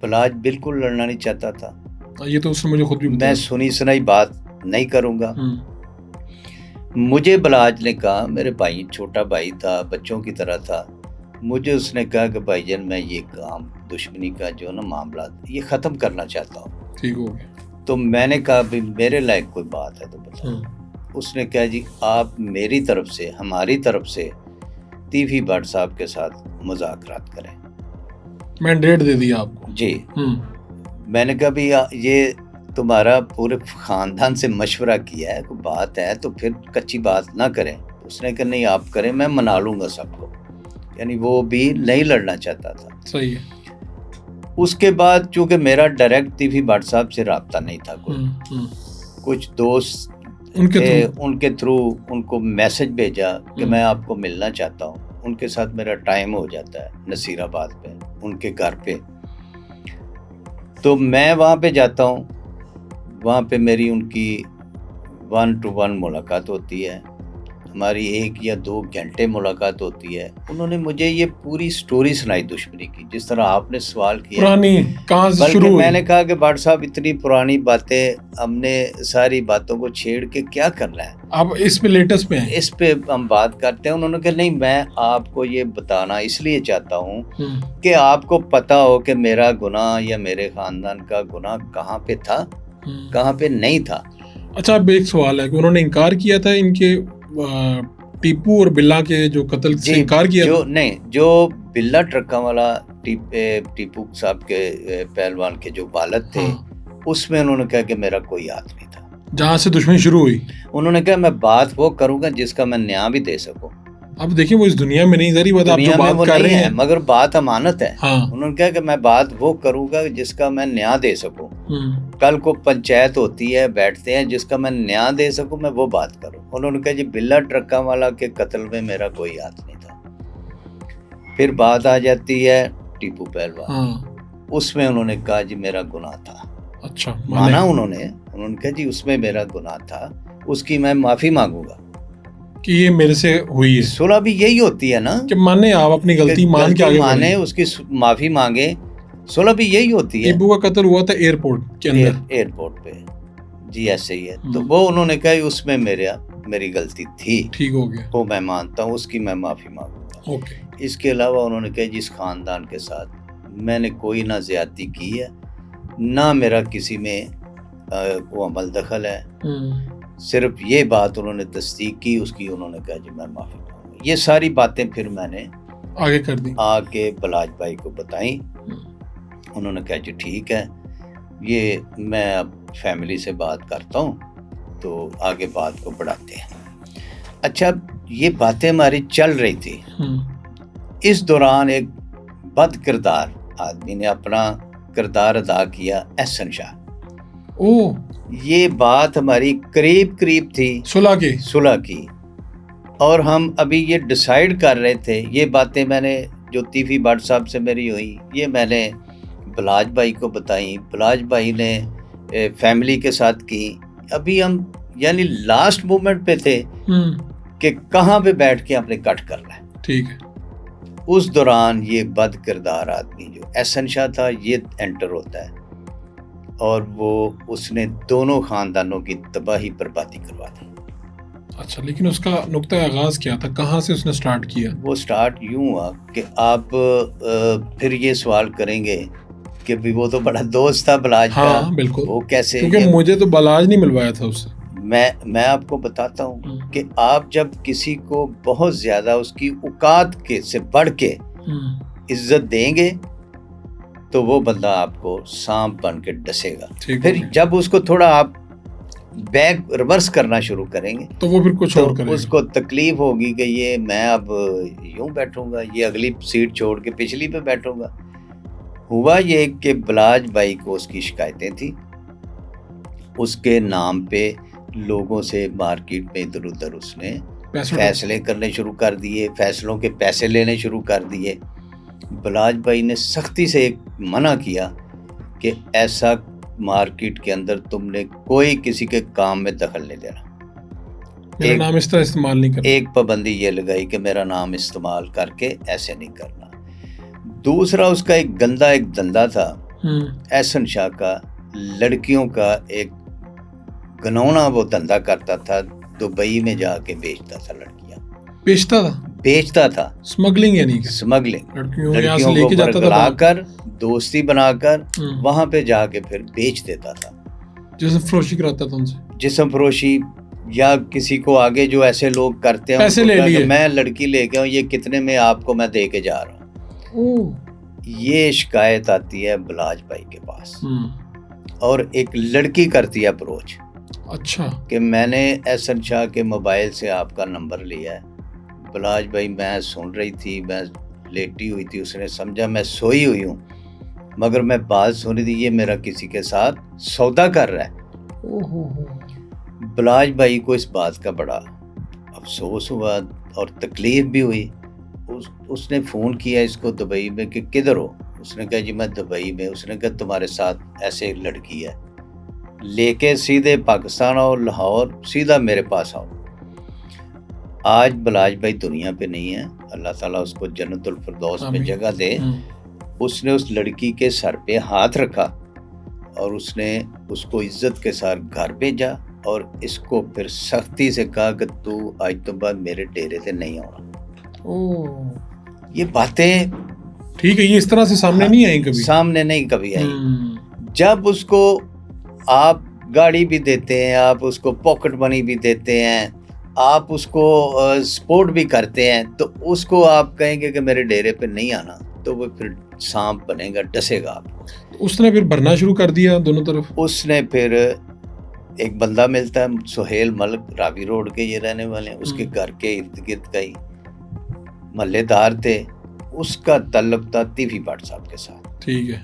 بلاج بالکل لڑنا نہیں چاہتا تھا. یہ تو اس نے مجھے خود بھی بتایا. میں سنی سنائی بات نہیں کروں گا. مجھے بلاج نے کہا، میرے بھائی چھوٹا بھائی تھا، بچوں کی طرح تھا، مجھے اس نے کہا کہ بھائی جان میں یہ کام دشمنی کا جو نا معاملات یہ ختم کرنا چاہتا ہوں. ٹھیک ہو گیا. تو میں نے کہا بھی میرے لائق کوئی بات ہے تو بتا. اس نے کہا جی آپ میری طرف سے، ہماری طرف سے تیفی بٹ صاحب کے ساتھ مذاکرات کریں. مینڈیٹ دے دیا آپ کو. جی. میں نے کہا بھی یہ تمہارا پورے خاندان سے مشورہ کیا ہے، کوئی بات ہے تو پھر کچی بات نہ کریں. اس نے کہا نہیں آپ کریں، میں منا لوں گا سب کو. یعنی وہ بھی نہیں لڑنا چاہتا تھا. صحیح ہے. اس کے بعد چونکہ میرا ڈائریکٹ تیفی بٹ صاحب سے رابطہ نہیں تھا کوئی، کچھ دوست ان کے تھرو ان کو میسج بھیجا کہ میں آپ کو ملنا چاہتا ہوں. ان کے ساتھ میرا ٹائم ہو جاتا ہے نصیر آباد پہ، ان کے گھر پہ. تو میں وہاں پہ جاتا ہوں، وہاں پہ میری ان کی 1 to 1 ملاقات ہوتی ہے. ہماری 1 یا 2 گھنٹے ملاقات ہوتی ہے. انہوں نے مجھے یہ پوری سٹوری سنائی دشمنی کی، جس طرح آپ نے سوال کیا پرانی کہاں سے شروع ہوئی. میں نے کہا کہ بٹ صاحب اتنی پرانی باتیں ہم نے ساری باتوں کو چھیڑ کے کیا کرنا ہے، آپ اس پہ لیٹسٹ پہ ہیں، اس پہ ہم بات کرتے ہیں. انہوں نے کہا نہیں میں آپ کو یہ بتانا اس لیے چاہتا ہوں کہ آپ کو پتا ہو کہ میرا گناہ یا میرے خاندان کا گناہ کہاں پہ تھا، کہاں پہ نہیں تھا. اچھا اب ایک سوال ہے کہ انہوں نے انکار کیا تھا ان کے ٹیپو اور بلا کے جو قتل سے انکار کیا جو نہیں، جو بلا ٹرکا والا ٹیپو صاحب کے پہلوان کے جو والد تھے، اس میں انہوں نے کہا کہ میرا کوئی ہاتھ نہیں تھا. جہاں سے دشمنی شروع ہوئی انہوں نے کہا میں بات وہ کروں گا جس کا میں نیام بھی دے سکوں. اب دیکھیں وہ اس دنیا میں نہیں، ذری بات آپ جو بات کر رہے ہیں مگر بات امانت ہے. انہوں نے کہا کہ میں بات وہ کروں گا جس کا میں نیام دے سکوں. کل کو پنچایت ہوتی ہے، بیٹھتے ہیں، جس کا میں نیام دے سکوں میں وہ بات کروں. انہوں نے کہا جی بلا ٹرکا والا کے قتل میں میرا کوئی ہاتھ نہیں تھا. پھر بات آ جاتی ہے ٹیپو پہلوان، اس میں انہوں نے کہا جی میرا گناہ تھا. اچھا مانا انہوں نے کہا جی اس میں میرا گناہ تھا، اس کی میں معافی مانگوں گا کہ یہ میرے سے ہوئی ہے. صلح بھی یہی ہوتی ہے نا کہ مانے آپ اپنی غلطی مان کے آگے مانے، اس کی معافی مانگے. صلح بھی یہی ہوتی ہے. ٹیپو کا قتل ہوا تھا ایئرپورٹ کے اندر، ایئرپورٹ پہ. جی ایسے ہی ہے. تو وہ انہوں نے کہا اس میں میری غلطی تھی. ٹھیک ہو گیا، وہ میں مانتا ہوں، اس کی میں معافی مانگوں گا. اوکے. اس کے علاوہ انہوں نے کہا جس خاندان کے ساتھ میں نے کوئی نہ زیادتی کی ہے، نہ میرا کسی میں وہ عمل دخل ہے. صرف یہ بات انہوں نے تصدیق کی اس کی. انہوں نے کہا جی میں معافی مانگوں گا. یہ ساری باتیں پھر میں نے آگے کر دی، آگے بلاج بھائی کو بتائیں. انہوں نے کہا جی ٹھیک ہے، یہ میں اب فیملی سے بات کرتا ہوں تو آگے بات کو بڑھاتے ہیں. اچھا یہ باتیں ہماری چل رہی تھی. اس دوران ایک بد کردار آدمی نے اپنا کردار ادا کیا، احسن شاہ. یہ بات ہماری قریب تھی صلح کی، اور ہم ابھی یہ ڈیسائیڈ کر رہے تھے. یہ باتیں میں نے جو تیفی بٹ صاحب سے میری ہوئی، یہ میں نے بلاج بھائی کو بتائیں، بلاج بھائی نے فیملی کے ساتھ کی. ابھی ہم یعنی لاسٹ مومنٹ پہ تھے کہ کہاں پہ بیٹھ کے اپنے کٹ کرنا ہے. ٹھیک ہے. اس دوران یہ بد کردار آدمی جو احسن شاہ تھا یہ انٹر ہوتا ہے، اور وہ اس نے دونوں خاندانوں کی تباہی بربادی کروا دی. اچھا لیکن اس کا نقطہ آغاز کیا تھا، کہاں سے اس نے سٹارٹ کیا؟ وہ سٹارٹ یوں ہوا کہ آپ پھر یہ سوال کریں گے کہ بھی وہ تو بڑا دوست تھا بلاج کا. ہاں بالکل، وہ کیسے؟ کیونکہ مجھے تو بلاج نہیں ملوایا تھا اس سے. میں آپ کو بتاتا ہوں کہ آپ جب کسی کو بہت زیادہ اس کی اوقات کے سے بڑھ کے عزت دیں گے تو وہ بندہ آپ کو سانپ بن کے ڈسے گا. پھر جب اس کو تھوڑا آپ بیک ریورس کرنا شروع کریں گے تو وہ پھر کچھ اور کرے گا. اس کو تکلیف ہوگی کہ یہ میں اب یوں بیٹھوں گا، یہ اگلی سیٹ چھوڑ کے پچھلی پہ بیٹھوں گا. ہوا یہ کہ بلاج بھائی کو اس کی شکایتیں تھیں، اس کے نام پہ لوگوں سے مارکیٹ میں ادھر ادھر اس نے فیصلے کرنے شروع کر دیے، فیصلوں کے پیسے لینے شروع کر دیے. بلاج بھائی نے سختی سے ایک منع کیا کہ ایسا مارکیٹ کے اندر تم نے کوئی کسی کے کام میں دخل نہیں دینا، میرا نام اس طرح استعمال نہیں کرنا. ایک پابندی یہ لگائی کہ میرا نام استعمال کر کے ایسے نہیں کرنا. دوسرا اس کا ایک گندا ایک دھندا تھا احسن شاہ کا لڑکیوں کا ایک گنونا وہ دھندا کرتا تھا، دبئی میں جا کے بیچتا تھا لڑکیاں، بیچتا تھا اسمگلنگ، یعنی اسمگلنگ، لڑکیوں کو برگلا کر دوستی بنا کر وہاں پہ جا کے پھر بیچ دیتا تھا، جسم فروشی کراتا تھا ان سے، جسم فروشی، یا کسی کو آگے جو ایسے لوگ کرتے ہیں پیسے لے لیے، میں لڑکی لے کے ہوں، یہ کتنے میں آپ کو میں دے کے جا رہا ہوں۔ یہ شکایت آتی ہے بلاج بھائی کے پاس، اور ایک لڑکی کرتی ہے اپروچ، اچھا، کہ میں نے احسن شاہ کے موبائل سے آپ کا نمبر لیا ہے بلاج بھائی، میں سن رہی تھی، میں لیٹی ہوئی تھی، اس نے سمجھا میں سوئی ہوئی ہوں، مگر میں بات سن رہی تھی، یہ میرا کسی کے ساتھ سودا کر رہا ہے۔ بلاج بھائی کو اس بات کا بڑا افسوس ہوا اور تکلیف بھی ہوئی، اس نے فون کیا اس کو دبئی میں کہ کدھر ہو؟ اس نے کہا جی میں دبئی میں۔ اس نے کہا تمہارے ساتھ ایسے ایک لڑکی ہے، لے کے سیدھے پاکستان آؤ، لاہور، سیدھا میرے پاس آؤ۔ آج بلاج بھائی دنیا پہ نہیں ہے، اللہ تعالیٰ اس کو جنت الفردوس میں جگہ دے۔ اس نے اس لڑکی کے سر پہ ہاتھ رکھا اور اس نے اس کو عزت کے ساتھ گھر بھیجا، اور اس کو پھر سختی سے کہا کہ تو آج تو بعد میرے ڈیرے سے نہیں آنا۔ یہ باتیں ٹھیک ہے، یہ اس طرح سے سامنے نہیں آئی کبھی، سامنے نہیں کبھی آئی۔ جب اس کو آپ گاڑی بھی دیتے ہیں، آپ اس کو پاکٹ منی بھی دیتے ہیں، آپ اس کو سپورٹ بھی کرتے ہیں، تو اس کو آپ کہیں گے کہ میرے ڈیرے پہ نہیں آنا، تو وہ پھر سانپ بنے گا، ڈسے گا آپ کو۔ اس نے پھر بھرنا شروع کر دیا دونوں طرف۔ اس نے پھر ایک بندہ ملتا ہے سہیل ملک، راوی روڈ کے یہ رہنے والے ہیں، اس کے گھر کے ارد گرد کا ہی محلے دار تھے، اس کا تعلق تھا تیفی بٹ صاحب کے ساتھ۔ ٹھیک ہے،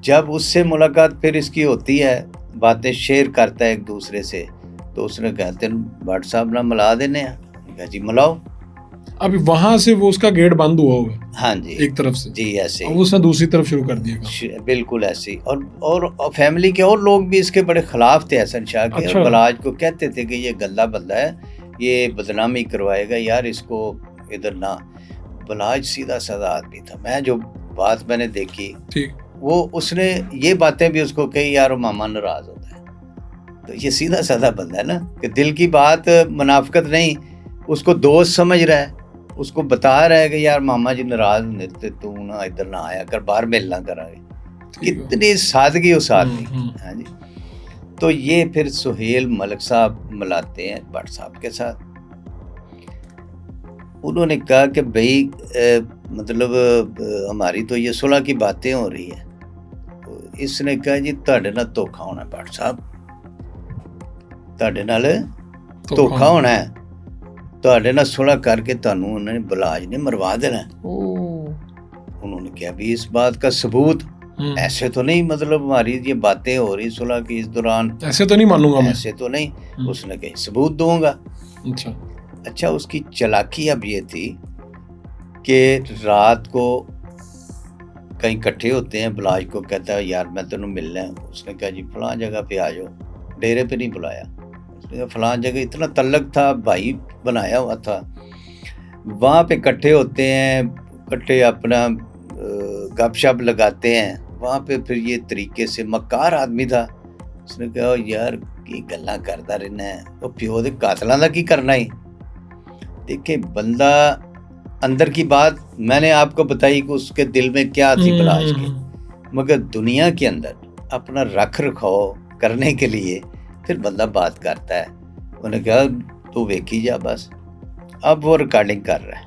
جب اس سے ملاقات پھر اس کی ہوتی ہے، باتیں شیئر کرتا ہے ایک دوسرے سے، تو اس نے کہتے ہیں بٹ صاحب نہ ملا دینے ہیں، کہا جی ملاؤ۔ ابھی وہاں سے وہ اس کا گیٹ بند ہوا ہوگا، ہاں جی، ایک طرف سے، جی ایسے اب اس نے دوسری طرف شروع کر دیا، بالکل ایسے ہی۔ اور فیملی کے اور لوگ بھی اس کے بڑے خلاف تھے احسن شاہ کے، اور بلاج کو کہتے تھے کہ یہ گندا بندہ ہے، یہ بدنامی کروائے گا، یار اس کو ادھر نہ۔ بلاج سیدھا سادہ آدمی تھا، میں جو بات میں نے دیکھی وہ اس نے یہ باتیں بھی اس کو کہی، یار ماما ناراض ہوتا ہے، تو یہ سیدھا سادہ بندہ ہے نا، کہ دل کی بات، منافقت نہیں، اس کو دوست سمجھ رہا ہے، اس کو بتا رہا ہے کہ یار ماما جی ناراض ہوتے، تو نہ ادھر نہ آیا کر، باہر ملنا کرا گے، کتنی سادگی اس آدمی۔ ہاں جی، تو یہ پھر سہیل ملک صاحب ملاتے ہیں بٹ صاحب کے ساتھ۔ انہوں نے کہا کہ بھائی مطلب ہماری تو یہ صلح کی باتیں ہو رہی ہیں۔ اس نے کہا جی تہاڈے نال دھوکھا ہونا بٹ صاحب، تہاڈے نال دھوکھا ہونا ہے، تہاڈے نال صلح کر کے تانوں انہوں نے بلاج نے مروا دینا ہے۔ انہوں نے کہا بھی اس بات کا ثبوت، ایسے تو نہیں، مطلب ہماری یہ باتیں ہو رہی صلح کی اس دوران، ایسے تو نہیں مانوں گا میں، ایسے تو نہیں۔ اس نے کہا ثبوت دوں گا۔ اچھا، اس کی چالاکی اب یہ تھی کہ رات کو کہیں کٹھے ہوتے ہیں، بلاج کو کہتا ہے یار میں تینوں ملنا ہے۔ اس نے کہا جی فلاں جگہ پہ آ جاؤ، ڈیرے پہ نہیں بلایا، اس نے کہا فلاں جگہ، اتنا تعلق تھا، بھائی بنایا ہوا تھا، وہاں پہ کٹھے ہوتے ہیں، کٹھے اپنا گپ شپ لگاتے ہیں وہاں پہ۔ پھر یہ طریقے سے مکار آدمی تھا، اس نے کہا یار کی گلاں کرتا رہنا ہے، وہ پیو دے قاتلاں دا کی کرنا ہی۔ دیکھیں بندہ اندر کی بات میں نے آپ کو بتائی کہ اس کے دل میں کیا تھی بلاج کی، مگر دنیا کے اندر اپنا رکھ رکھاؤ کرنے کے لیے پھر بندہ بات کرتا ہے۔ انہوں نے کہا تو ویکھی جا بس، اب وہ ریکارڈنگ کر رہا ہے۔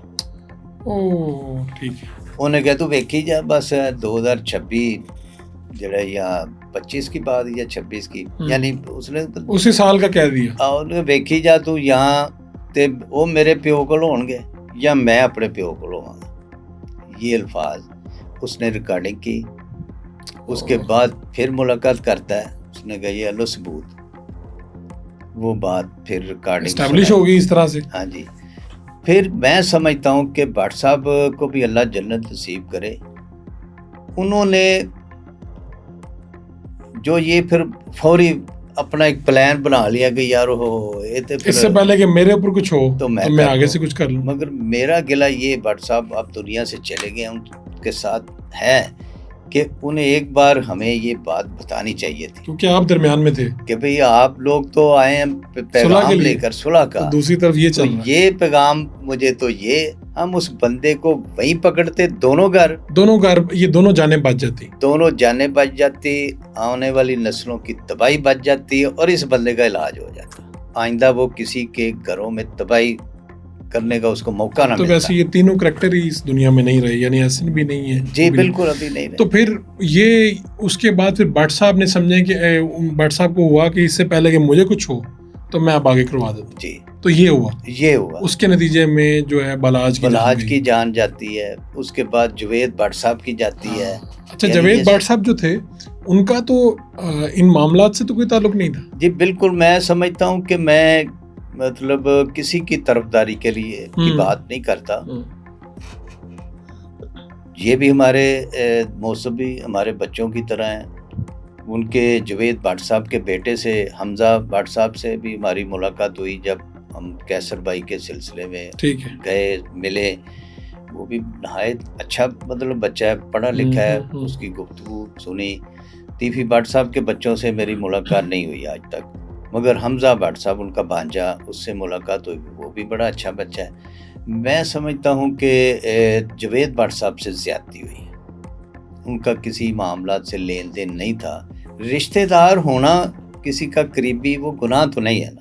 ٹھیک ہے، انہوں نے کہا تو ویکھی جا بس، 2026 جڑا یا 25 کی بات یا 26 کی، یعنی اس نے اسی سال کا کہہ دیا، انہوں نے ویکھی جا تو یہاں تے وہ میرے پیو کول ہون گے یا میں اپنے پیو کول ہواں گا۔ یہ الفاظ اس نے ریکارڈنگ کی۔ اس کے بعد پھر ملاقات کرتا ہے، اس نے کہا یہ لو ثبوت، وہ بات پھر ریکارڈنگ اسٹیبلش ہوگی اس طرح سے۔ ہاں جی، پھر میں سمجھتا ہوں کہ بٹ صاحب کو بھی اللہ جنت نصیب کرے، انہوں نے جو یہ پھر فوری اپنا ایک پلان بنا لیا کہ یار اس سے پہلے کہ میرے اوپر کچھ ہو تو میں آگے سے کچھ کر لوں۔ مگر میرا گلہ یہ بٹ صاحب اب دنیا سے چلے گئے، ان کے ساتھ ہے کہ انہیں ایک بار ہمیں یہ بات بتانی چاہیے تھی کیونکہ آپ درمیان میں تھے کہ بھئی آپ لوگ تو آئے ہیں پیغام لے کر صلح کا، دوسری طرف یہ تو چل رہا ہے، یہ پیغام مجھے تو یہ ہم اس بندے کو وہیں پکڑتے، دونوں گھر یہ دونوں جانیں بچ جاتی، دونوں جانیں بچ جاتی، آنے والی نسلوں کی تباہی بچ جاتی اور اس بندے کا علاج ہو جاتا، آئندہ وہ کسی کے گھروں میں تباہی کرنے کا اس کو موقع نہ تو ملتا۔ ویسے یہ تینوں کریکٹر ہی اس دنیا میں نہیں رہے، یعنی حسن بھی نہیں ہے جی بالکل ابھی نہیں رہے۔ تو پھر یہ اس کے بعد پھر بٹ صاحب نے سمجھے کہ بٹ صاحب کو ہوا کہ اس سے پہلے کہ مجھے کچھ ہو تو میں اب آگے کروا دیتا ہوں، جی تو یہ ہوا اس کے نتیجے میں جو ہے بلاج کی جان جاتی ہے، اس کے بعد جوید بٹ صاحب کی جاتی ہے۔ اچھا جوید بٹ صاحب جو تھے ان کا تو ان معاملات سے تو کوئی تعلق نہیں تھا؟ جی بالکل، میں سمجھتا ہوں کہ میں مطلب کسی کی طرفداری کے لیے کی بات نہیں کرتا، یہ بھی ہمارے موسبی ہمارے بچوں کی طرح ہیں۔ ان کے جوید بٹ صاحب کے بیٹے سے حمزہ بٹ صاحب سے بھی ہماری ملاقات ہوئی جب ہم کیسر بھائی کے سلسلے میں گئے ملے، وہ بھی نہایت اچھا مطلب بچہ ہے، پڑھا لکھا ہے، اس کی گفتگو سنی۔ تیفی بٹ صاحب کے بچوں سے میری ملاقات نہیں ہوئی آج تک، مگر حمزہ بٹ صاحب ان کا بھانجا، اس سے ملاقات ہوئی، وہ بھی بڑا اچھا بچہ ہے۔ میں سمجھتا ہوں کہ جوید بٹ صاحب سے زیادتی ہوئی، ان کا کسی معاملات سے لین دین نہیں تھا۔ رشتہ دار ہونا کسی کا قریبی وہ گناہ تو نہیں ہے نا،